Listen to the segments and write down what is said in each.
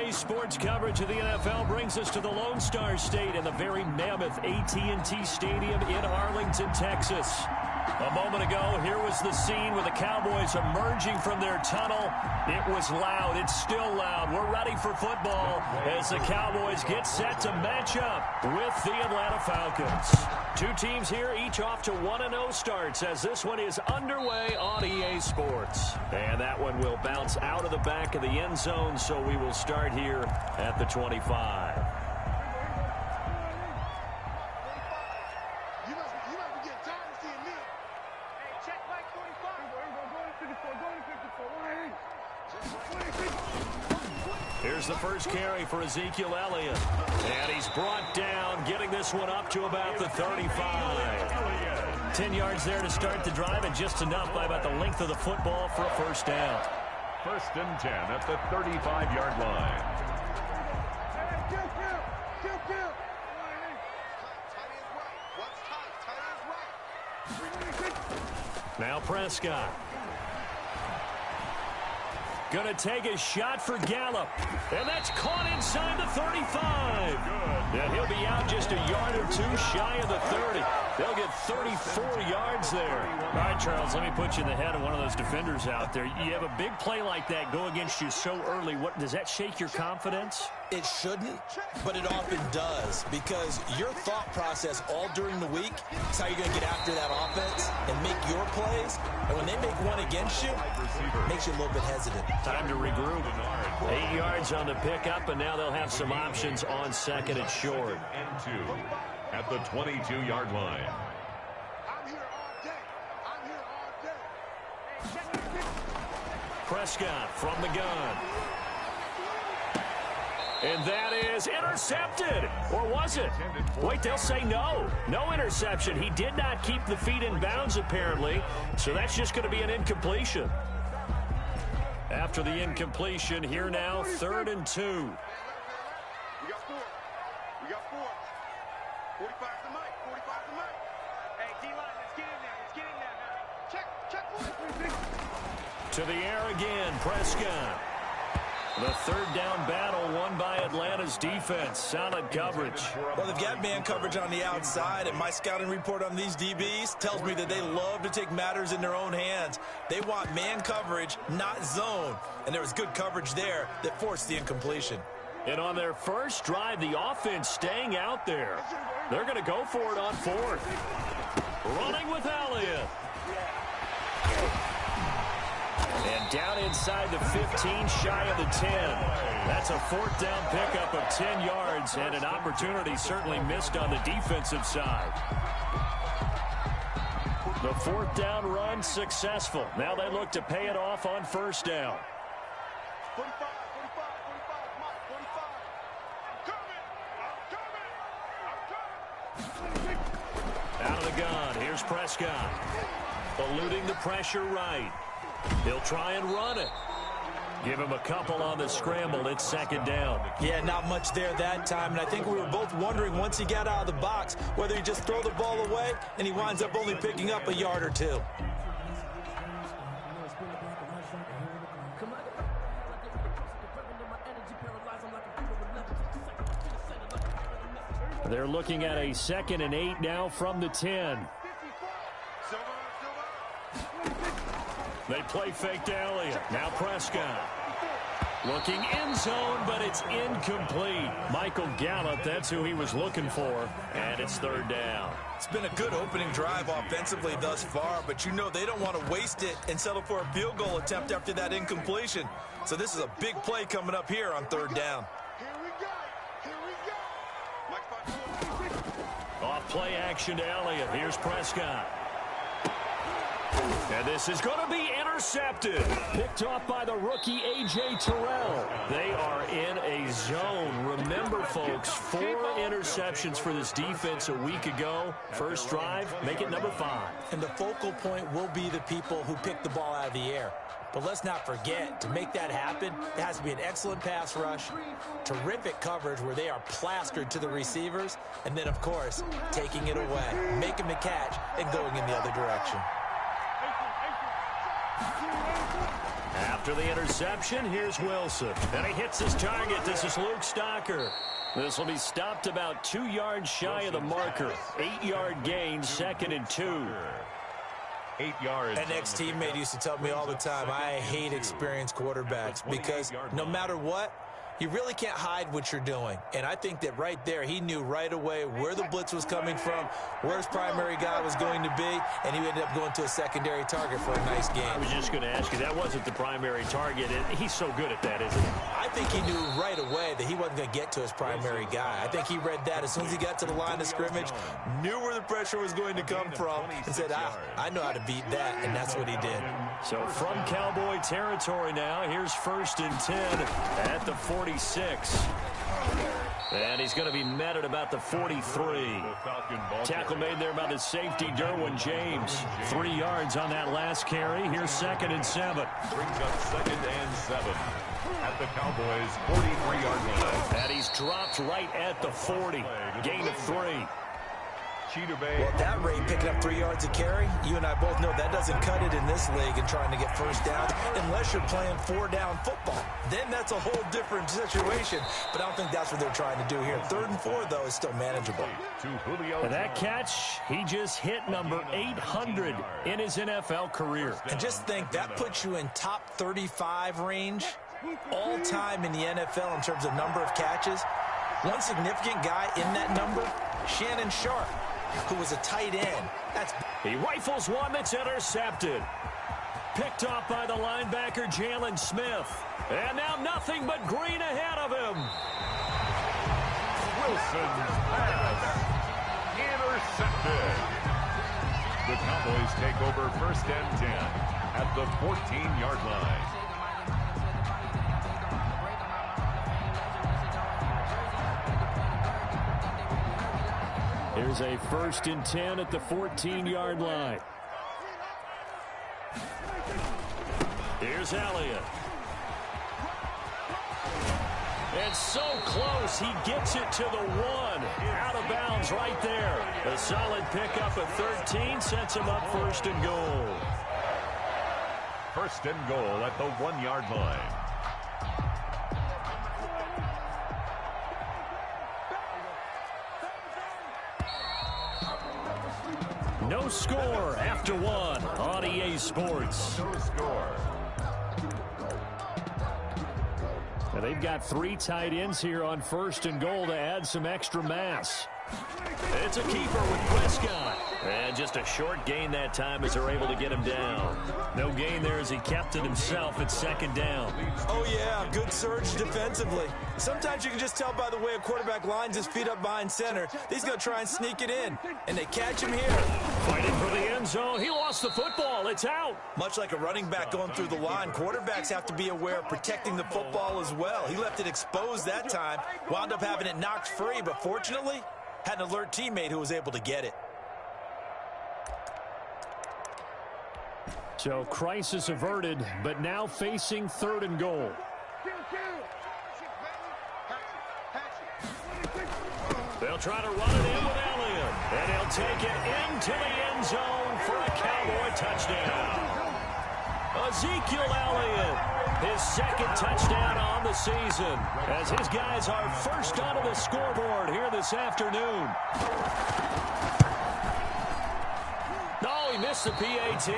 EA Sports coverage of the NFL brings us to the Lone Star State in the very mammoth AT&T Stadium in Arlington, Texas. A moment ago, here was the scene with the Cowboys emerging from their tunnel. It was loud. It's still loud. We're ready for football as the Cowboys get set to match up with the Atlanta Falcons. Two teams here, each off to 1-0 starts as this one is underway on EA Sports. And that one will bounce out of the back of the end zone, so we will start here at the 25. Here's the first carry for Ezekiel Elliott. And he's brought down, getting this one up to about the 35. 10 yards there to start the drive, and just enough by about the length of the football for a first down. First and 10 at the 35-yard line. Now Prescott. Gonna take a shot for Gallup. And that's caught inside the 35. And he'll be out just a yard or two shy of the 30. They'll get 34 yards there. All right, Charles, let me put you in the head of one of those defenders out there. You have a big play like that go against you so early. What does that shake your confidence? It shouldn't, but it often does, because your thought process all during the week is how you're going to get after that offense and make your plays. And when they make one against you, it makes you a little bit hesitant. Time to regroup. 8 yards on the pickup, and now they'll have some options on second and short. And 2 at the 22-yard line. Prescott from the gun. And that is intercepted. Or was it? Wait, they'll say no. No interception. He did not keep the feet in bounds, apparently. So that's just going to be an incompletion. After the incompletion, here now, 3rd and 2. We got 4. We got 4. 45 to Mike. 45 to Mike. Hey, D-line, let's get in there. Let's get in there now. Check. To the air again, Prescott. The third down battle won by Atlanta's defense. Solid coverage. Well, they've got man coverage on the outside, and my scouting report on these DBs tells me that they love to take matters in their own hands. They want man coverage, not zone. And there was good coverage there that forced the incompletion. And on their first drive, the offense staying out there. They're going to go for it on 4th. Running with Elliott. And down inside the 15, shy of the 10. That's a 4th down pickup of 10 yards, and an opportunity certainly missed on the defensive side. The 4th down run successful. Now they look to pay it off on first down. 45, Mike. Out of the gun, here's Prescott. Eluding the pressure right. He'll try and run it. Give him a couple on the scramble. It's 2nd down. Yeah, not much there that time, and I think we were both wondering once he got out of the box whether he just throw the ball away, and he winds up only picking up a yard or 2. They're looking at a 2nd and 8 now from the 10. They play fake to Elliott. Now Prescott. Looking end zone, but it's incomplete. Michael Gallup, that's who he was looking for. And it's 3rd down. It's been a good opening drive offensively thus far, but you know they don't want to waste it and settle for a field goal attempt after that incompletion. So this is a big play coming up here on 3rd down. Off play action to Elliott. Here's Prescott. And this is going to be intercepted. Picked off by the rookie A.J. Terrell. They are in a zone. Remember, folks, 4 interceptions for this defense a week ago. First drive, make it number 5. And the focal point will be the people who pick the ball out of the air. But let's not forget, to make that happen, there has to be an excellent pass rush, terrific coverage where they are plastered to the receivers, and then, of course, taking it away, making the catch, and going in the other direction. After the interception, here's Wilson. And he hits his target. This is Luke Stocker. This will be stopped about 2 yards shy of the marker. 8-yard gain, 2nd and 2. 8 yards. An ex-teammate used to tell me all the time, I hate experienced quarterbacks because no matter what, you really can't hide what you're doing. And I think that right there, he knew right away where the blitz was coming from, where his primary guy was going to be, and he ended up going to a secondary target for a nice game. I was just going to ask you, that wasn't the primary target. He's so good at that, isn't he? I think he knew right away that he wasn't going to get to his primary guy. I think he read that as soon as he got to the line of scrimmage, knew where the pressure was going to come from, and said, I know how to beat that, and that's what he did. So from Cowboy territory now, here's 1st and 10 at the 46. And he's going to be met at about the 43. Tackle made there by the safety, Derwin James. 3 yards on that last carry. Here's 2nd and 7. Brings up 2nd and 7 at the Cowboys' 43-yard line. And he's dropped right at the 40. Gain of 3. Well, at that rate, picking up 3 yards a carry, you and I both know that doesn't cut it in this league and trying to get first down unless you're playing 4-down football. Then that's a whole different situation, but I don't think that's what they're trying to do here. 3rd and 4, though, is still manageable. And that catch, he just hit number 800 in his NFL career. And just think, that puts you in top 35 range all time in the NFL in terms of number of catches. One significant guy in that number, Shannon Sharp, who was a tight end. He rifles one that's intercepted. Picked off by the linebacker, Jalen Smith. And now nothing but green ahead of him. Wilson's pass intercepted. The Cowboys take over 1st and 10 at the 14-yard line. Here's a 1st and 10 at the 14-yard line. Here's Elliott. And so close, he gets it to the 1. Out of bounds right there. A solid pickup at 13 sets him up 1st and goal. 1st and goal at the 1-yard line. No score after 1 on EA Sports. No score. And they've got 3 tight ends here on 1st and goal to add some extra mass. It's a keeper with Prescott. And just a short gain that time as they're able to get him down. No gain there as he kept it himself at 2nd down. Oh, yeah, good surge defensively. Sometimes you can just tell by the way a quarterback lines his feet up behind center. He's going to try and sneak it in, and they catch him here. Fighting for the end zone. He lost the football. It's out. Much like a running back going through the line, quarterbacks have to be aware of protecting the football as well. He left it exposed that time, wound up having it knocked free, but fortunately, had an alert teammate who was able to get it. So crisis averted, but now facing 3rd and goal. They'll try to run it in with Elliott, and he'll take it into the end zone for a Cowboy touchdown. Ezekiel Elliott, his 2nd touchdown on the season, as his guys are first onto the scoreboard here this afternoon. No, he missed the PAT.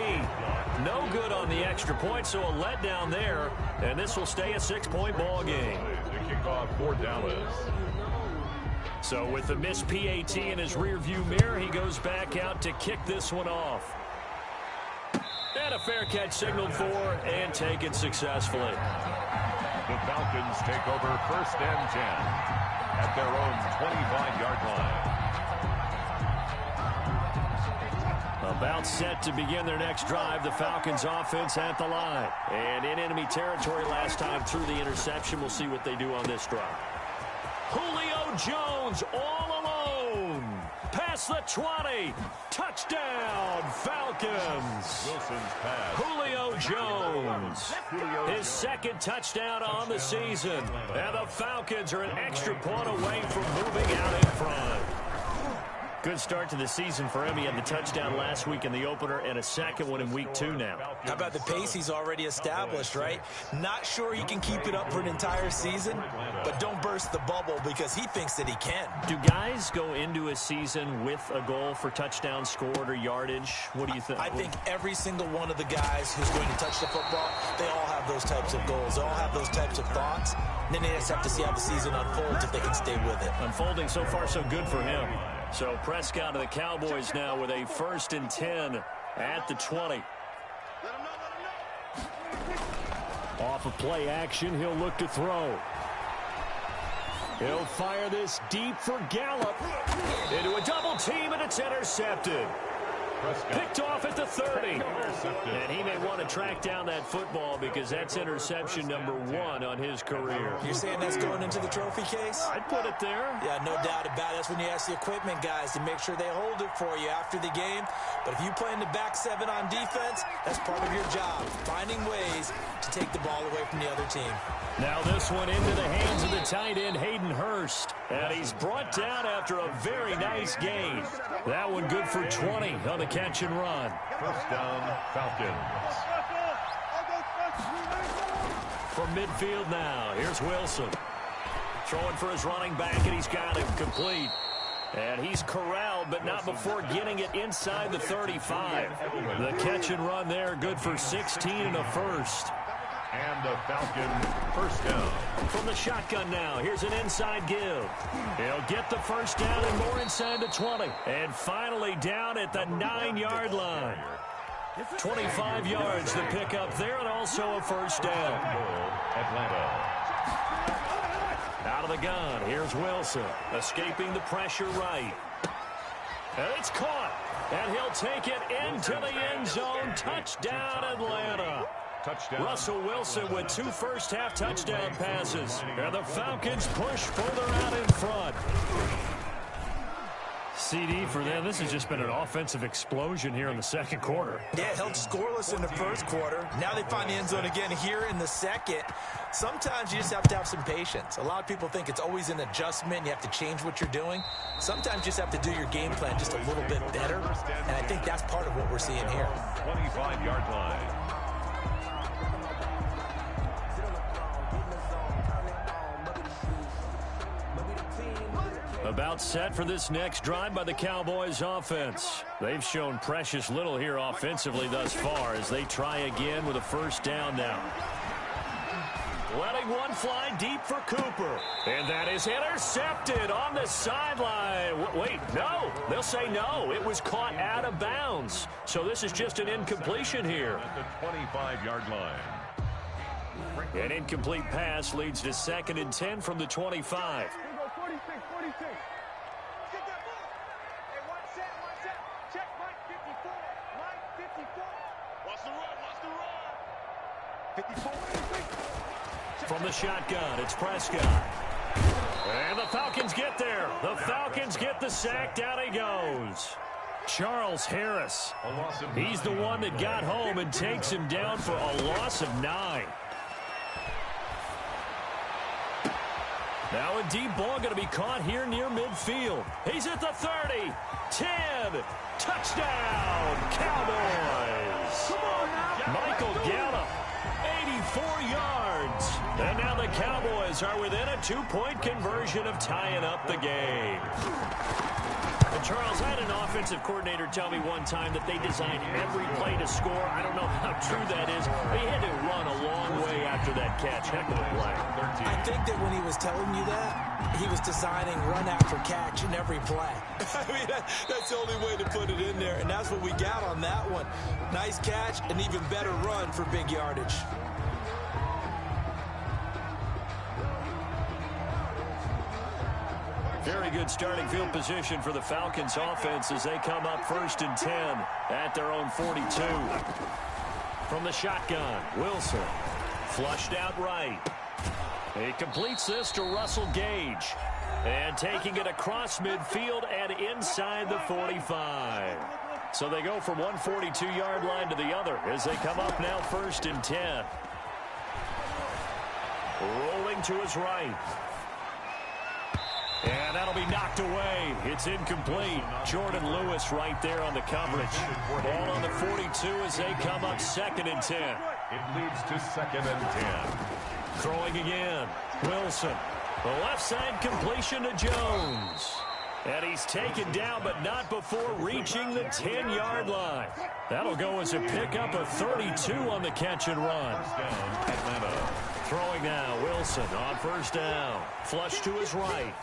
No good on the extra point, so a letdown there, and this will stay a 6-point ball game. The kickoff for Dallas. So with the missed PAT in his rearview mirror, he goes back out to kick this one off. And a fair catch signaled for and taken successfully. The Falcons take over 1st and 10 at their own 25-yard line. About set to begin their next drive, the Falcons offense at the line. And in enemy territory last time through the interception. We'll see what they do on this drive. Julio Jones all alone. Past the 20. Touchdown, Falcons. Wilson's pass. Julio Jones. His 2nd touchdown on the season. And the Falcons are an extra point away from moving out in front. Good start to the season for him. He had the touchdown last week in the opener and a second one in week 2 now. How about the pace he's already established, right? Not sure he can keep it up for an entire season, but don't burst the bubble because he thinks that he can. Do guys go into a season with a goal for touchdown scored or yardage? What do you think? I think every single one of the guys who's going to touch the football, they all have those types of goals. They all have those types of thoughts. And then they just have to see how the season unfolds if they can stay with it. Unfolding so far so good for him. So Prescott of the Cowboys now with a 1st and 10 at the 20. Off of play action, he'll look to throw. He'll fire this deep for Gallup. Into a double team, and it's intercepted. Picked off at the 30. And he may want to track down that football because that's interception number 1 on his career. You're saying that's going into the trophy case? I'd put it there. Yeah, no doubt about it. That's when you ask the equipment guys to make sure they hold it for you after the game. But if you play in the back 7 on defense, that's part of your job, finding ways to take the ball away from the other team. Now this one into the hands of the tight end, Hayden Hurst. And he's brought down after a very nice gain. That one good for 20 on the catch and run. First down, Falcons. From midfield now, here's Wilson. Throwing for his running back, and he's got him complete. And he's corralled, but not before getting it inside the 35. The catch and run there, good for 16 and a first. And the Falcons first down. From the shotgun now, here's an inside give. He'll get the first down and more inside the 20. And finally down at the 9-yard line. 25 yards to pick up there, and also a first down. Atlanta. Out of the gun, here's Wilson, escaping the pressure right. And it's caught, and he'll take it into the end zone. Touchdown, Atlanta. Touchdown. Russell Wilson with 2 first-half touchdown passes. And the Falcons push further out in front. CD for them. This has just been an offensive explosion here in the second quarter. Yeah, held scoreless in the first quarter. Now they find the end zone again here in the second. Sometimes you just have to have some patience. A lot of people think it's always an adjustment. You have to change what you're doing. Sometimes you just have to do your game plan just a little bit better. And I think that's part of what we're seeing here. 25-yard line. About set for this next drive by the Cowboys offense. They've shown precious little here offensively thus far as they try again with a first down now. Letting one fly deep for Cooper. And that is intercepted on the sideline. Wait, no. They'll say no. It was caught out of bounds. So this is just an incompletion here. At the 25-yard line. An incomplete pass leads to 2nd and 10 from the 25. From the shotgun, it's Prescott. And the Falcons get there. The Falcons get the sack. Down he goes. Charles Harris. He's the one that got home and takes him down for a loss of 9. Now a deep ball going to be caught here near midfield. He's at the 30. 10. Touchdown, Cowboys. Michael Gallup, 84 yards. And now the Cowboys are within a 2-point conversion of tying up the game. And Charles, I had an offensive coordinator tell me one time that they designed every play to score. I don't know how true that is. They had to run a long way after that catch. Heck of a play. I think that when he was telling you that, he was designing run after catch in every play. I mean, that's the only way to put it in there, and that's what we got on that one. Nice catch, an even better run for big yardage. Very good starting field position for the Falcons offense as they come up 1st and 10 at their own 42. From the shotgun, Wilson flushed out right. He completes this to Russell Gage. And taking it across midfield and inside the 45. So they go from one 42-yard line to the other as they come up now 1st and 10. Rolling to his right. And that'll be knocked away. It's incomplete. Jordan Lewis right there on the coverage. Ball on the 42 as they come up 2nd and 10. It leads to 2nd and 10. Throwing again. Wilson. The left side completion to Jones. And he's taken down, but not before reaching the 10-yard line. That'll go as a pickup of 32 on the catch and run. First down, Atlanta. Throwing now, Wilson on 1st down. Flush to his right.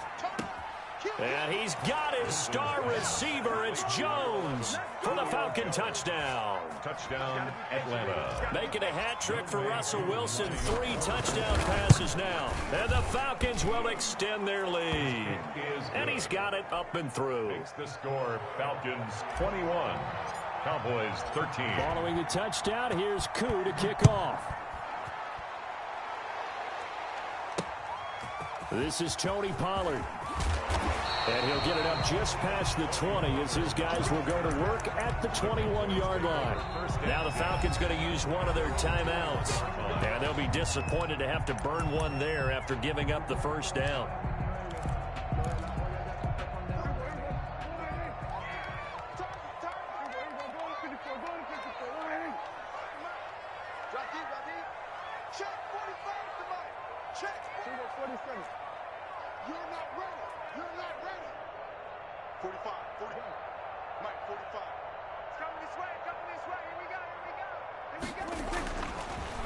And he's got his star receiver. It's Jones for the Falcon touchdown. Touchdown, Atlanta. Making a hat trick for Russell Wilson. 3 touchdown passes now. And the Falcons will extend their lead. And he's got it up and through. Makes the score Falcons 21. Cowboys 13. Following the touchdown, here's Koo to kick off. This is Tony Pollard. And he'll get it up just past the 20 as his guys will go to work at the 21-yard line. Now the Falcons going to use one of their timeouts. And they'll be disappointed to have to burn one there after giving up the 1st down. You're not ready. You're not ready. 45. Mike, 45. It's coming this way. Here we go.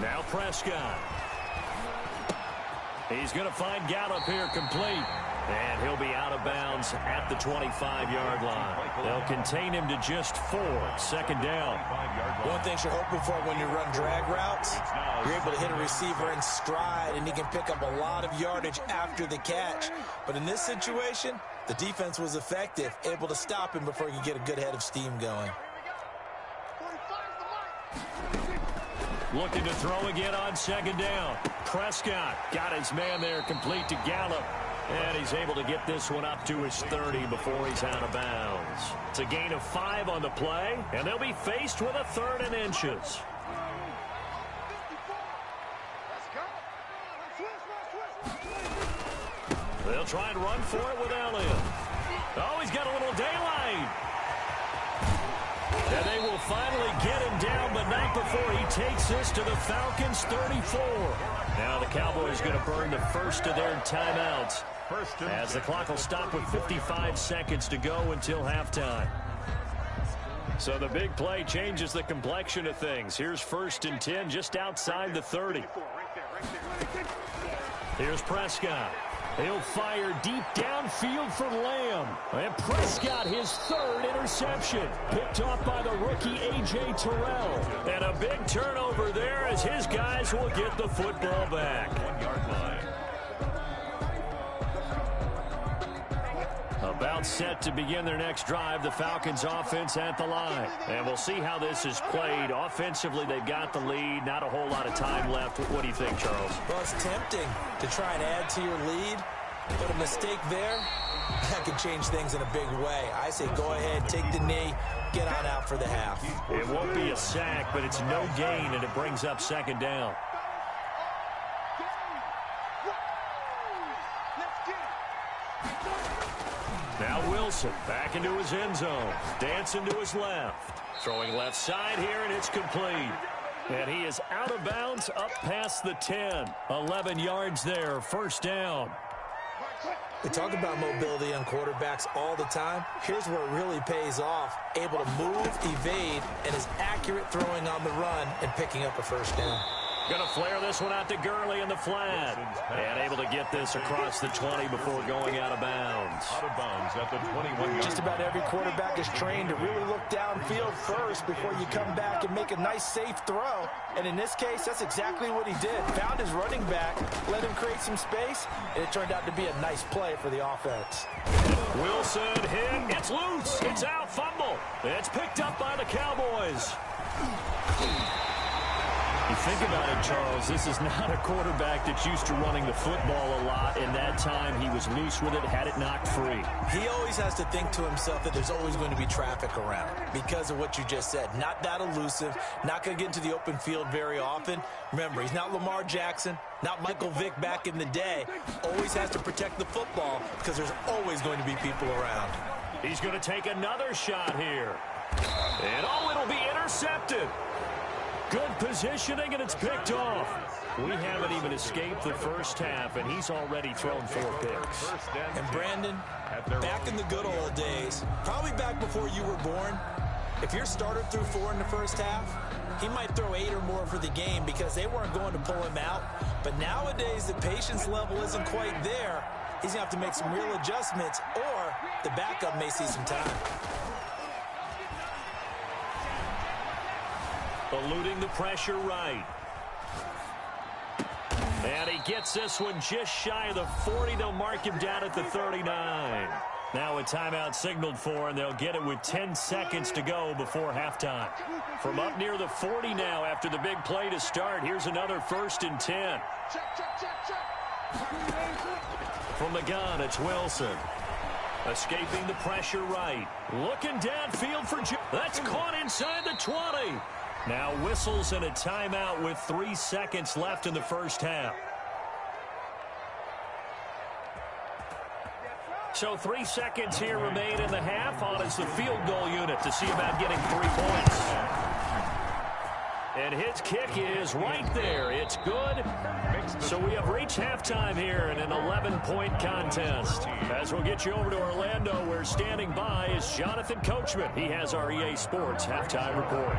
Now Prescott. He's going to find Gallup here complete. And he'll be out of bounds at the 25-yard line. They'll contain him to just 4. 2nd down. One thing you're hoping for when you run drag routes, you're able to hit a receiver in stride, and he can pick up a lot of yardage after the catch. But in this situation, the defense was effective, able to stop him before he could get a good head of steam going. Looking to throw again on 2nd down. Prescott got his man there complete to Gallup. And he's able to get this one up to his 30 before he's out of bounds. It's a gain of 5 on the play, and they'll be faced with a 3rd and inches. They'll try and run for it with Elliott. Oh, he's got a little daylight. And they will finally get him down, but not before he takes this to the Falcons' 34. Now the Cowboys going to burn the first of their timeouts as the clock will stop with 55 seconds to go until halftime. So the big play changes the complexion of things. Here's 1st and 10 just outside the 30. Here's Prescott. He'll fire deep downfield for Lamb. And Prescott, his 3rd interception. Picked off by the rookie A.J. Terrell. And a big turnover there as his guys will get the football back. 1-yard line. About set to begin their next drive, the Falcons offense at the line. And we'll see how this is played. Offensively, they've got the lead. Not a whole lot of time left. What do you think, Charles? Well, it's tempting to try and add to your lead, but a mistake there, that could change things in a big way. I say go ahead, take the knee, get on out for the half. It won't be a sack, but it's no gain, and it brings up 2nd down. Now Wilson back into his end zone. Dancing to his left. Throwing left side here, and it's complete. And he is out of bounds up past the 10. 11 yards there, 1st down. We talk about mobility on quarterbacks all the time. Here's where it really pays off. Able to move, evade, and is accurate throwing on the run and picking up a 1st down. Going to flare this one out to Gurley in the flat. And able to get this across the 20 before going out of bounds. Out of bounds at the 21-yard. Just about every quarterback is trained to really look downfield first before you come back and make a nice, safe throw. And in this case, that's exactly what he did. Found his running back, let him create some space, and it turned out to be a nice play for the offense. Wilson hit. It's loose. It's out. Fumble. It's picked up by the Cowboys. You think about it, Charles, this is not a quarterback that's used to running the football a lot. In that time, he was loose with it, had it knocked free. He always has to think to himself that there's always going to be traffic around because of what you just said. Not that elusive, not going to get into the open field very often. Remember, he's not Lamar Jackson, not Michael Vick back in the day. Always has to protect the football because there's always going to be people around. He's going to take another shot here. And, it'll be intercepted. Good positioning, and it's picked off. We haven't even escaped the first half, and he's already thrown 4 picks. And, Brandon, back in the good old days, probably back before you were born, if your starter threw 4 in the first half, he might throw 8 or more for the game because they weren't going to pull him out. But nowadays, the patience level isn't quite there. He's going to have to make some real adjustments, or the backup may see some time. Eluding the pressure right. And he gets this one just shy of the 40. They'll mark him down at the 39. Now a timeout signaled for, and they'll get it with 10 seconds to go before halftime. From up near the 40 now after the big play to start, here's another 1st and 10. From the gun, it's Wilson. Escaping the pressure right. Looking downfield for that's caught inside the 20. Now whistles and a timeout with 3 seconds left in the first half. So 3 seconds here remain in the half. On is the field goal unit to see about getting 3 points. And his kick is right there. It's good. So we have reached halftime here in an 11-point contest. As we'll get you over to Orlando, where standing by is Jonathan Coachman. He has our EA Sports halftime report.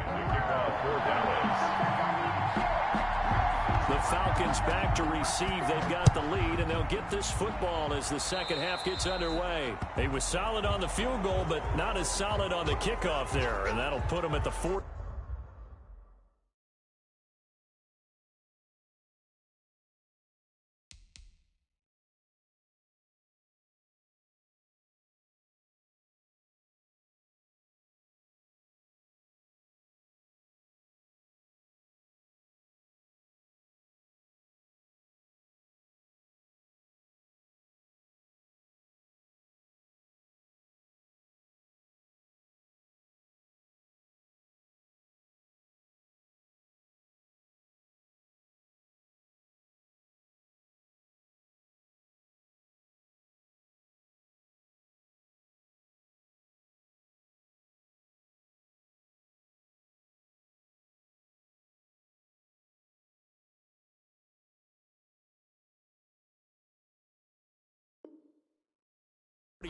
The Falcons back to receive. They've got the lead, and they'll get this football as the second half gets underway. He was solid on the field goal, but not as solid on the kickoff there, and that'll put him at the 4.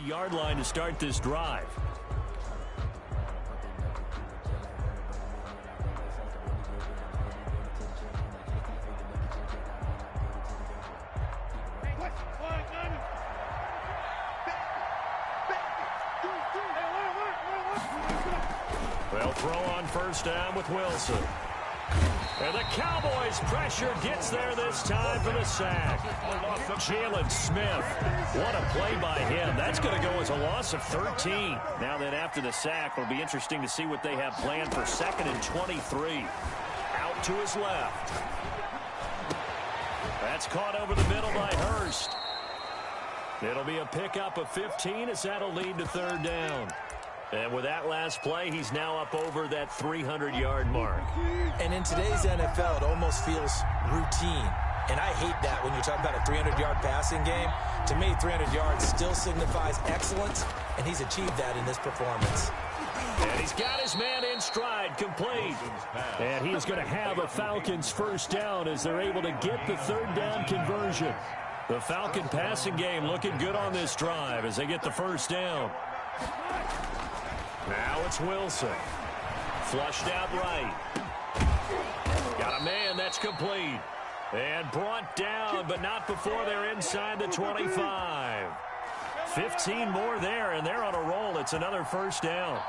Yard line to start this drive. They'll throw on first down with Wilson. And the Cowboys' pressure gets there this time for the sack. Jalen Smith. What a play by him. That's going to go as a loss of 13. Now then, after the sack, it'll be interesting to see what they have planned for 2nd and 23. Out to his left. That's caught over the middle by Hurst. It'll be a pickup of 15 as that'll lead to 3rd down. And with that last play, he's now up over that 300-yard mark. And in today's NFL, it almost feels routine. And I hate that when you're talking about a 300-yard passing game. To me, 300 yards still signifies excellence, and he's achieved that in this performance. And he's got his man in stride, complete. And he is going to have a Falcons first down as they're able to get the 3rd down conversion. The Falcon passing game looking good on this drive as they get the first down. Now it's Wilson. Flushed out right. Got a man that's complete. And brought down, but not before they're inside the 25. 15 more there, and they're on a roll. It's another first down.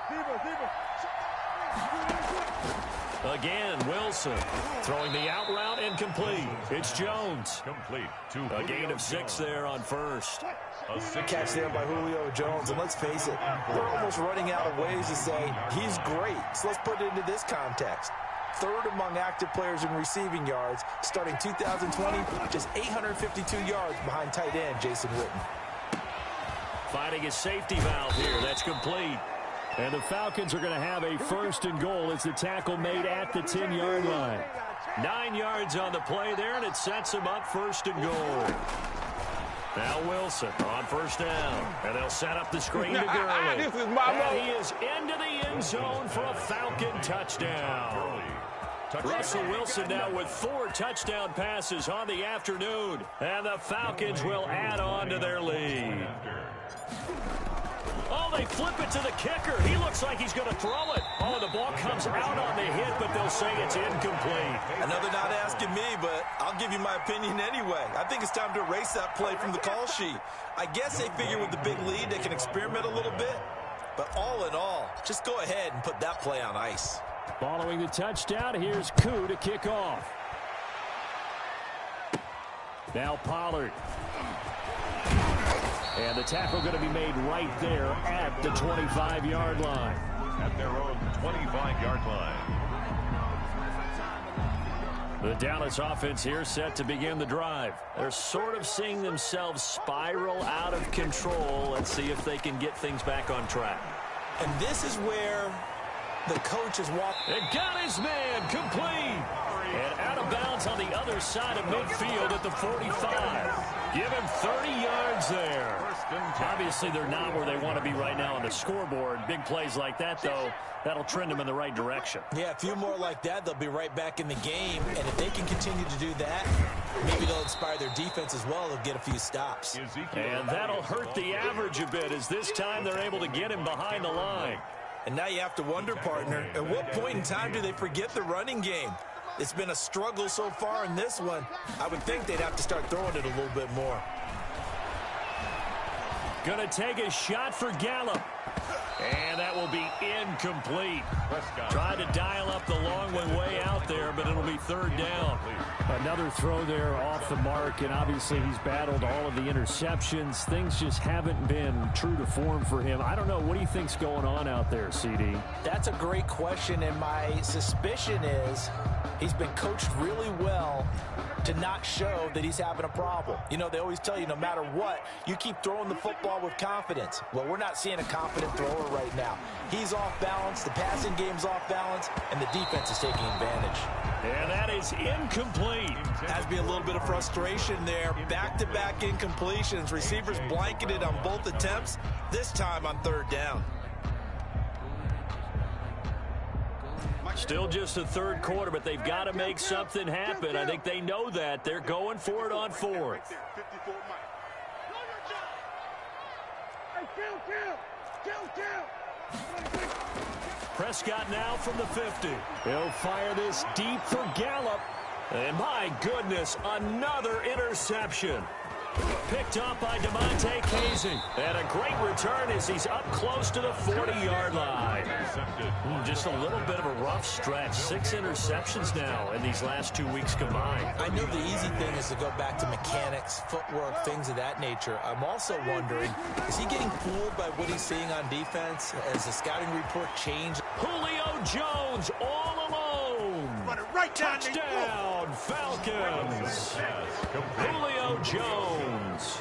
Again, Wilson throwing the out route incomplete. It's Jones. Complete. A gain of 6 there on first. A catch there by Julio Jones, and let's face it, they're almost running out of ways to say he's great. So let's put it into this context. third among active players in receiving yards, starting 2020, just 852 yards behind tight end Jason Witten. Finding his safety valve here. That's complete. And the Falcons are going to have a first and goal as the tackle made at the 10-yard line. 9 yards on the play there, and it sets him up first and goal. Now Wilson on first down. And they'll set up the screen to Gurley. This is my and he is into the end zone for a Falcon touchdown. Russell Wilson now with 4 touchdown passes on the afternoon. And the Falcons will add on to their lead. Oh, they flip it to the kicker. He looks like he's going to throw it. Oh, the ball comes out on the hit, but they'll say it's incomplete. I know they're not asking me, but I'll give you my opinion anyway. I think it's time to erase that play from the call sheet. I guess they figure with the big lead they can experiment a little bit. But all in all, just go ahead and put that play on ice. Following the touchdown, here's Koo to kick off. Now Pollard. And the tackle going to be made right there at the 25-yard line. At their own 25-yard line. The Dallas offense here set to begin the drive. They're sort of seeing themselves spiral out of control. Let's see if they can get things back on track. And this is where the coach is walking. And got his man complete. And out of bounds on the other side of midfield at the 45. Give him 30 yards there. Obviously, they're not where they want to be right now on the scoreboard. Big plays like that, though, that'll trend them in the right direction. Yeah, a few more like that, they'll be right back in the game. And if they can continue to do that, maybe they'll inspire their defense as well. They'll get a few stops. And that'll hurt the average a bit as this time they're able to get him behind the line. And now you have to wonder, partner, at what point in time do they forget the running game? It's been a struggle so far in this one. I would think they'd have to start throwing it a little bit more. Gonna take a shot for Gallup. And that will be incomplete. Tried to dial up the long one way out there, but it'll be third down. Another throw there off the mark, and obviously he's battled all of the interceptions. Things just haven't been true to form for him. I don't know. What do you think's going on out there, CD? That's a great question, and my suspicion is he's been coached really well to not show that he's having a problem. You know, they always tell you no matter what, you keep throwing the football with confidence. Well, we're not seeing a confident thrower right now. He's off balance, the passing game's off balance, and the defense is taking advantage. And that is incomplete. Has to be a little bit of frustration there. Back-to-back incompletions. Receivers blanketed on both attempts, this time on third down. Still just the third quarter, but they've got to make something happen. I think they know that. They're going for it on fourth. Prescott now from the 50. He'll fire this deep for Gallup. And my goodness, another interception. Picked up by DeMonte Casey. And a great return as he's up close to the 40-yard line. Just a little bit of a rough stretch. 6 interceptions now in these last 2 weeks combined. I know the easy thing is to go back to mechanics, footwork, things of that nature. I'm also wondering, is he getting fooled by what he's seeing on defense? Has the scouting report changed? Julio Jones all alone. Right Touchdown, Falcons. Julio Jones.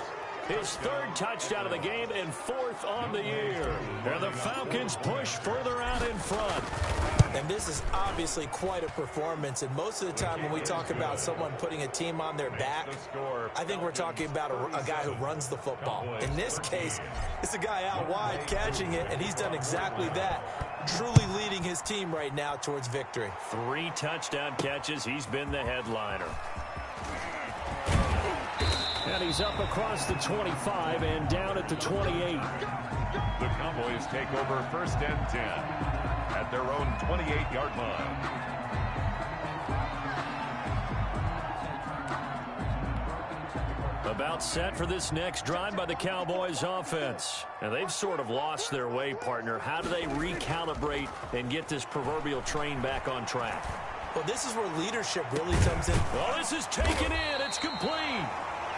His third touchdown of the game and 4th on the year. And the Falcons push further out in front. And this is obviously quite a performance. And most of the time when we talk about someone putting a team on their back, I think we're talking about a guy who runs the football. In this case, it's a guy out wide catching it, and he's done exactly that. Truly leading his team right now towards victory. 3 touchdown catches. He's been the headliner. And he's up across the 25 and down at the 28. The Cowboys take over first and 10 at their own 28-yard line. About set for this next drive by the Cowboys offense. And they've sort of lost their way, partner. How do they recalibrate and get this proverbial train back on track? Well, this is where leadership really comes in. Well, this is taken in. It's complete.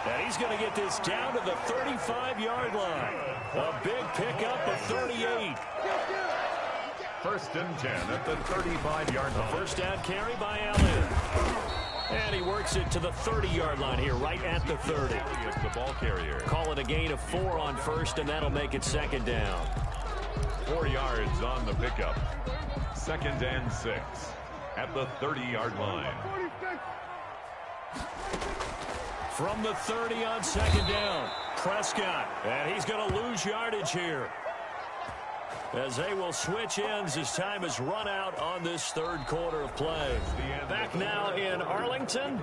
And he's going to get this down to the 35-yard line. A big pickup of 38. First and 10 at the 35-yard line. First down carry by Allen. And he works it to the 30-yard line here, right at the 30. It's the ball carrier. Call it a gain of 4 on first, and that'll make it second down. 4 yards on the pickup. Second and 6 at the 30-yard line. From the 30 on second down, Prescott. And he's going to lose yardage here, as they will switch ends as time has run out on this third quarter of play. Back now in Arlington.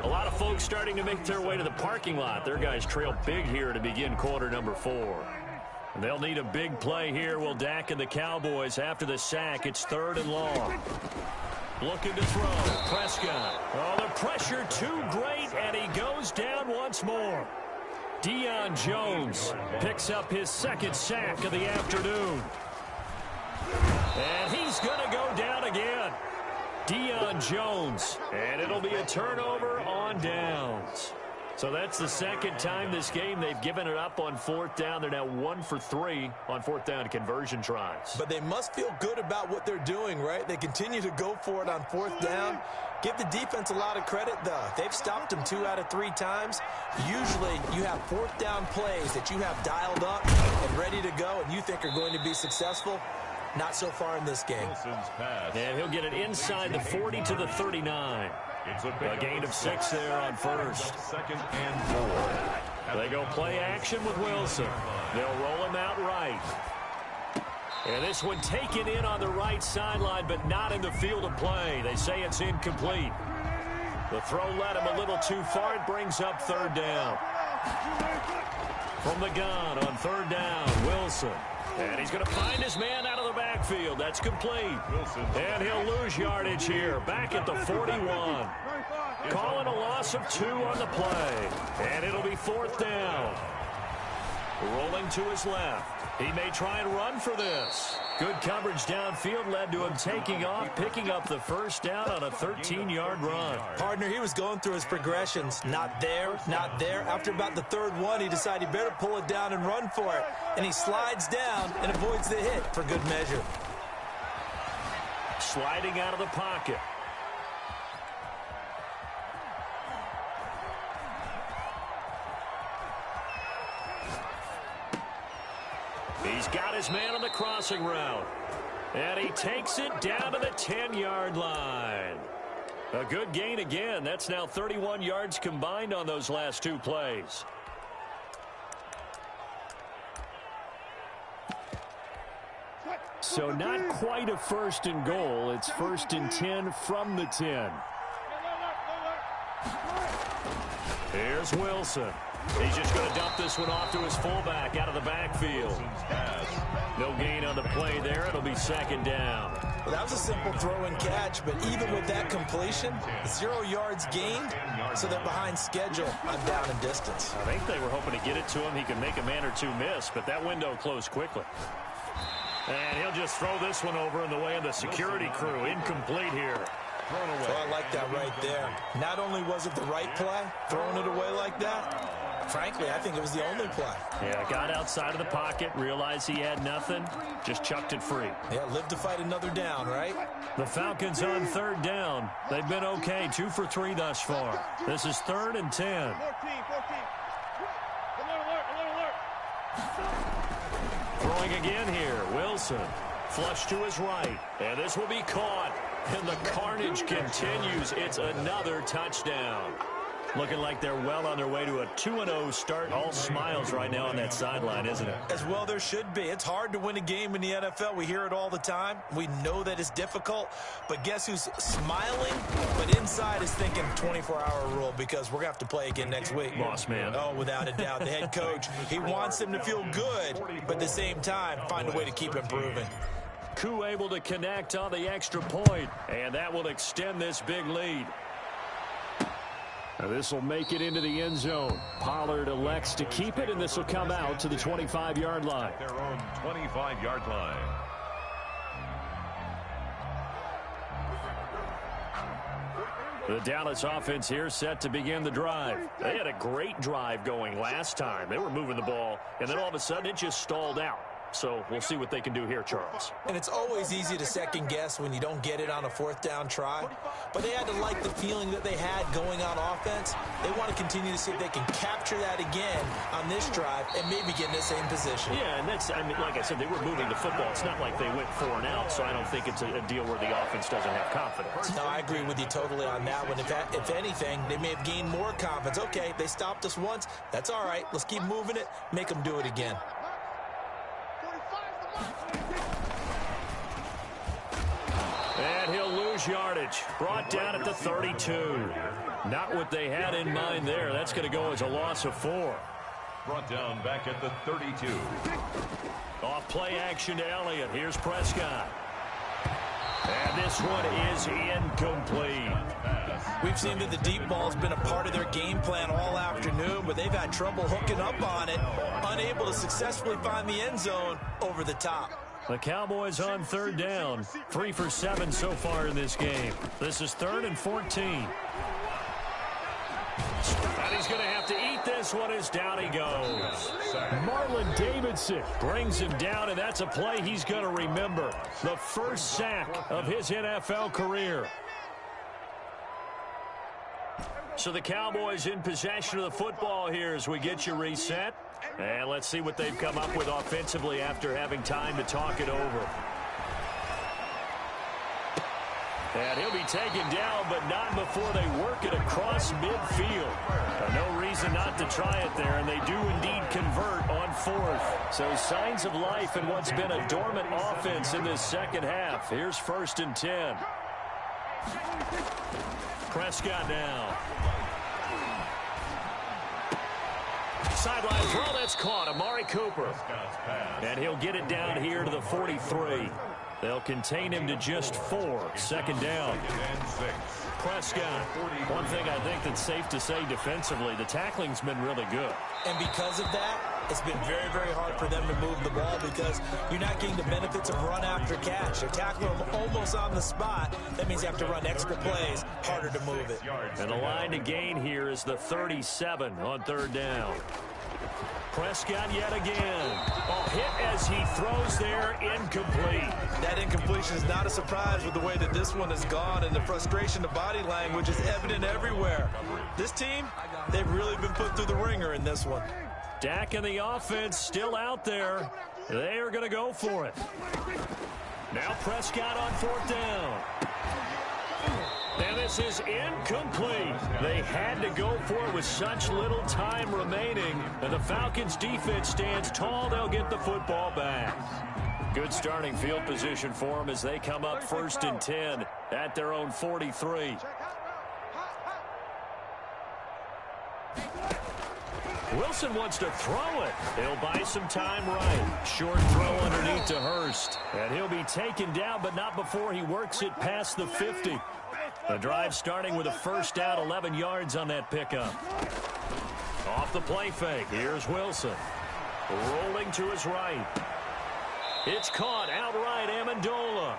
A lot of folks starting to make their way to the parking lot. Their guys trail big here to begin quarter number 4. And they'll need a big play here, will Dak and the Cowboys. After the sack, it's 3rd and long. Looking to throw. Prescott. Oh, the pressure too great, and he goes down once more. Deion Jones picks up his 2nd sack of the afternoon. And he's going to go down again. Deion Jones. And it'll be a turnover on downs. So that's the 2nd time this game they've given it up on 4th down. They're now 1 for 3 on 4th down conversion tries. But they must feel good about what they're doing, right? They continue to go for it on 4th down. Give the defense a lot of credit, though. They've stopped them 2 out of 3 times. Usually you have 4th down plays that you have dialed up and ready to go and you think are going to be successful. Not so far in this game. And he'll get it inside the 40 to the 39. It's a gain of 6 there on first. 2nd and 4. They go play action with Wilson. They'll roll him out right. And this one taken in on the right sideline, but not in the field of play. They say it's incomplete. The throw led him a little too far. It brings up 3rd down. From the gun on 3rd down, Wilson. And he's going to find his man out of the backfield. That's complete. And he'll lose yardage here. Back at the 41. Calling a loss of 2 on the play. And it'll be 4th down. Rolling to his left. He may try and run for this. Good coverage downfield led to him taking off, picking up the 1st down on a 13-yard run. Partner, he was going through his progressions. Not there, not there. After about the 3rd one, he decided he better pull it down and run for it. And he slides down and avoids the hit for good measure. Sliding out of the pocket. He's got his man on the crossing route. And he takes it down to the 10-yard line. A good gain again. That's now 31 yards combined on those last 2 plays. So not quite a 1st and goal. It's 1st and 10 from the 10. Here's Wilson. He's just going to dump this one off to his fullback out of the backfield. No gain on the play there. It'll be 2nd down. Well, that was a simple throw and catch, but even with that completion, 0 yards gained, so they're behind schedule on down and distance. I think they were hoping to get it to him. He could make a man or 2 miss, but that window closed quickly. And he'll just throw this one over in the way of the security crew. Incomplete here. So I like that right there. Not only was it the right play, throwing it away like that, frankly, I think it was the only play. Yeah, got outside of the pocket, realized he had nothing, just chucked it free. Yeah, live to fight another down, right? The Falcons on 3rd down. They've been okay, 2 for 3 thus far. This is 3rd and 10. 14. Throwing again here, Wilson. Flush to his right, and this will be caught. And the carnage continues. It's another touchdown. Looking like they're well on their way to a 2-0 start. All smiles right now on that sideline, isn't it? As well there should be. It's hard to win a game in the NFL. We hear it all the time. We know that it's difficult. But guess who's smiling, but inside is thinking 24-hour rule, because we're going to have to play again next week. Boss man. Oh, without a doubt. The head coach, he wants them to feel good, but at the same time, find a way to keep improving. Koo able to connect on the extra point, and that will extend this big lead. Now this will make it into the end zone. Pollard elects to keep it, and this will come out to the 25-yard line. Their own 25-yard line. The Dallas offense here set to begin the drive. They had a great drive going last time. They were moving the ball, and then all of a sudden it just stalled out. So we'll see what they can do here, Charles. And it's always easy to second guess when you don't get it on a fourth down try. But they had to like the feeling that they had going on offense. They want to continue to see if they can capture that again on this drive and maybe get in the same position. Yeah, and that's, I mean, like I said, they were moving the football. It's not like they went 4 and out, so I don't think it's a deal where the offense doesn't have confidence. No, I agree with you totally on that one. If anything, they may have gained more confidence. Okay, they stopped us once. That's all right. Let's keep moving it. Make them do it again. And he'll lose yardage. Brought down at the 32. Not what they had in mind there. That's going to go as a loss of 4. Brought down back at the 32. Off play action to Elliott. Here's Prescott. And this one is incomplete. We've seen that the deep ball has been a part of their game plan all afternoon, but they've had trouble hooking up on it, unable to successfully find the end zone over the top. The Cowboys on 3rd down. 3 for 7 so far in this game. This is 3rd and 14. And he's going to have to eat this one as down he goes. Marlon Davidson Brings him down, and that's a play he's going to remember. The first sack of his NFL career. So the Cowboys in possession of the football here as we get you reset. And let's see what they've come up with offensively after having time to talk it over. And he'll be taken down, but not before they work it across midfield. No reason not to try it there, and they do indeed convert on 4th. So signs of life in what's been a dormant offense in this second half. Here's 1st and 10. Prescott now. Sideline throw, that's caught. Amari Cooper. And he'll get it down here to the 43. They'll contain him to just 4. 2nd down. Prescott. One thing I think that's safe to say defensively, the tackling's been really good. And because of that, it's been very, very hard for them to move the ball because you're not getting the benefits of run after catch. They're tackling them almost on the spot. That means you have to run extra plays, harder to move it. And the line to gain here is the 37 on 3rd down. Prescott yet again. Oh, hit as he throws there, incomplete. That incompletion is not a surprise with the way that this one has gone, and the frustration of body language is evident everywhere. This team, they've really been put through the ringer in this one. Dak and the offense still out there. They are going to go for it. Now Prescott on 4th down. And this is incomplete. They had to go for it with such little time remaining. And the Falcons defense stands tall. They'll get the football back. Good starting field position for them as they come up 1st and 10 at their own 43. Wilson wants to throw it. He'll buy some time right. Short throw underneath to Hurst. And he'll be taken down, but not before he works it past the 50. The drive starting with a 1st down, 11 yards on that pickup. Off the play fake. Here's Wilson. Rolling to his right. It's caught outright, Amendola.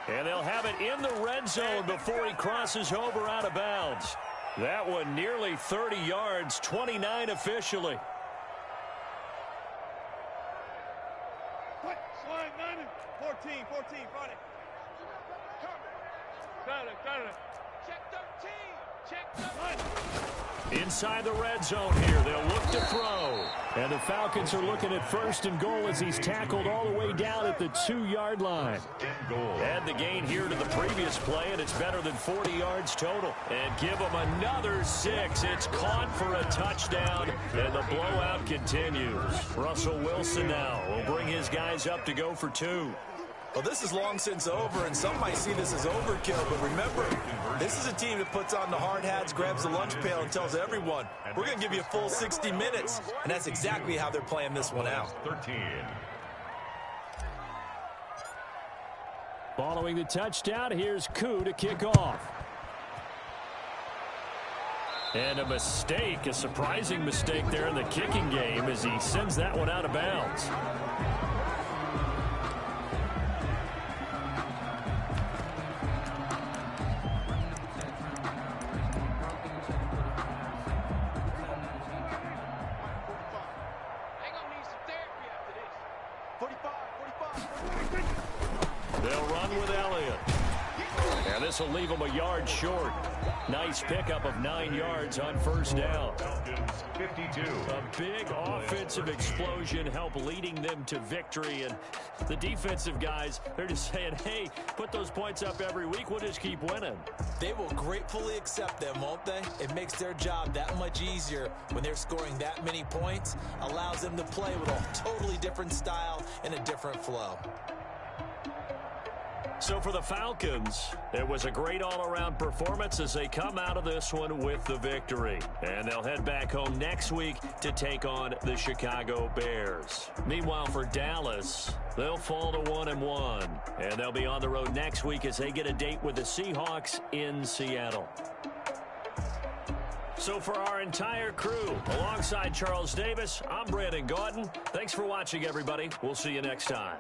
And they'll have it in the red zone before he crosses over out of bounds. That one nearly 30 yards, 29 officially. Slide 9 and 14, front it. Got it. Check 13. Check 13. Inside the red zone here, they'll look to throw. And the Falcons are looking at 1st and goal as he's tackled all the way down at the 2-yard line. Add the gain here to the previous play, and it's better than 40 yards total. And give them another 6. It's caught for a touchdown, and the blowout continues. Russell Wilson now will bring his guys up to go for 2. Well, this is long since over, and some might see this as overkill. But remember, this is a team that puts on the hard hats, grabs the lunch pail, and tells everyone, we're going to give you a full 60 minutes. And that's exactly how they're playing this one out. 13. following the touchdown. Here's Koo to kick off. And a mistake, a surprising mistake there in the kicking game as he sends that one out of bounds. They're gonna need some therapy after this. 45. They'll run with Elliott. And this will leave them a yard short. Nice pickup of 9 yards on first down. 52. A big offensive explosion helped leading them to victory. And the defensive guys, they're just saying, hey, put those points up every week. We'll just keep winning. They will gratefully accept them, won't they? It makes their job that much easier when they're scoring that many points. Allows them to play with a totally different style and a different flow. So for the Falcons, it was a great all-around performance as they come out of this one with the victory. And they'll head back home next week to take on the Chicago Bears. Meanwhile, for Dallas, they'll fall to 1-1. And they'll be on the road next week as they get a date with the Seahawks in Seattle. So for our entire crew, alongside Charles Davis, I'm Brandon Gaudin. Thanks for watching, everybody. We'll see you next time.